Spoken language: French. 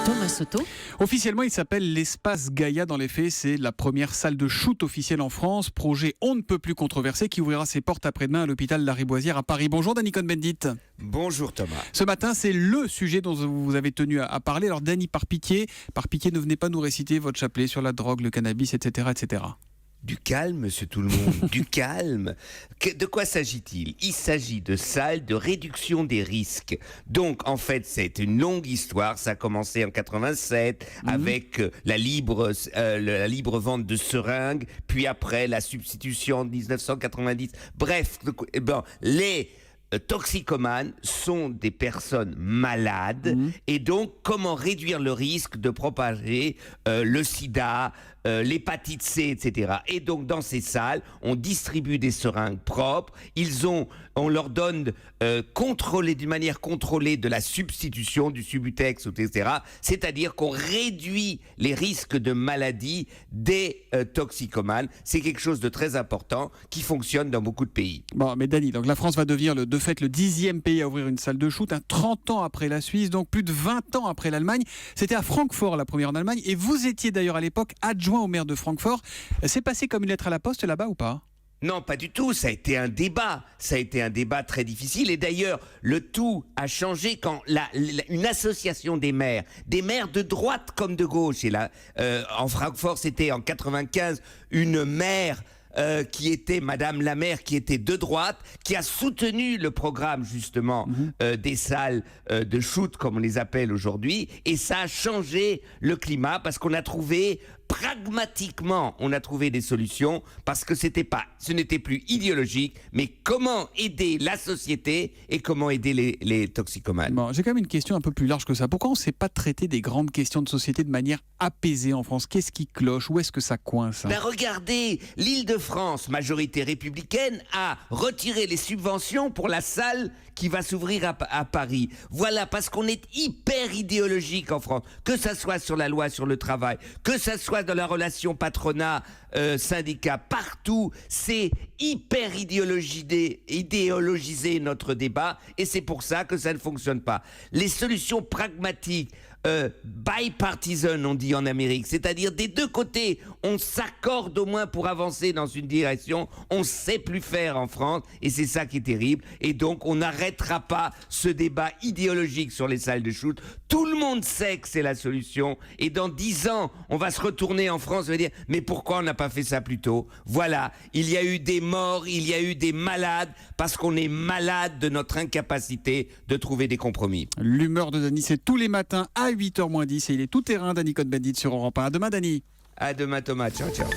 Thomas Soto. Officiellement, il s'appelle l'Espace Gaïa. Dans les faits, c'est la première salle de shoot officielle en France. Projet on ne peut plus controversé qui ouvrira ses portes après-demain à l'hôpital Lariboisière à Paris. Bonjour Dany Cohn-Bendit. Bonjour Thomas. Ce matin, c'est le sujet dont vous avez tenu à parler. Alors Dany, par pitié, ne venez pas nous réciter votre chapelet sur la drogue, le cannabis, etc. etc. Du calme, monsieur tout le monde, du calme. De quoi s'agit-il ? Il s'agit de salles de réduction des risques. Donc, en fait, c'est une longue histoire. Ça a commencé en 87 avec la libre vente de seringues, puis après la substitution en 1990. Bref, les toxicomanes sont des personnes malades et donc comment réduire le risque de propager le sida, l'hépatite C, etc. Et donc dans ces salles, on distribue des seringues propres, on leur donne d'une manière contrôlée de la substitution du Subutex, etc. C'est-à-dire qu'on réduit les risques de maladie des toxicomanes. C'est quelque chose de très important qui fonctionne dans beaucoup de pays. Bon, mais Dany, donc la France va devenir de fait le 10e pays à ouvrir une salle de shoot, 30 ans après la Suisse, donc plus de 20 ans après l'Allemagne. C'était à Francfort la première en Allemagne, et vous étiez d'ailleurs à l'époque adjoint au maire de Francfort. C'est passé comme une lettre à la poste là-bas ou pas ? Non, pas du tout. Ça a été un débat. Ça a été un débat très difficile. Et d'ailleurs, le tout a changé quand une association des maires de droite comme de gauche, et là, en Francfort, c'était en 95, une maire qui était Madame la maire, qui était de droite, qui a soutenu le programme justement des salles de shoot, comme on les appelle aujourd'hui, et ça a changé le climat parce qu'on a trouvé pragmatiquement, on a trouvé des solutions parce que ce n'était plus idéologique, mais comment aider la société et comment aider les toxicomanes. Bon, j'ai quand même une question un peu plus large que ça. Pourquoi on ne sait pas traiter des grandes questions de société de manière apaisée en France ? Qu'est-ce qui cloche ? Où est-ce que ça coince ? Regardez, l'Île-de-France, majorité républicaine, a retiré les subventions pour la salle qui va s'ouvrir à Paris. Voilà, parce qu'on est hyper idéologique en France, que ça soit sur la loi sur le travail, que ça soit dans la relation patronat-syndicat, partout, c'est hyper idéologisé notre débat, et c'est pour ça que ça ne fonctionne pas. Les solutions pragmatiques, bipartisan, on dit en Amérique, c'est-à-dire des deux côtés, on s'accorde au moins pour avancer dans une direction, on ne sait plus faire en France, et c'est ça qui est terrible, et donc on n'arrêtera pas ce débat idéologique sur les salles de shoot. Tout le monde sait que c'est la solution, et dans 10 ans, on va se retourner en France et va dire « mais pourquoi on n'a pas fait ça plus tôt ?» Voilà, il y a eu des morts, il y a eu des malades, parce qu'on est malade de notre incapacité de trouver des compromis. L'humeur de Dany, c'est tous les matins à 8h moins 10, et il est tout terrain, Dany Cohn-Bendit sur Europe 1. À demain, Dany. À demain Thomas, ciao ciao.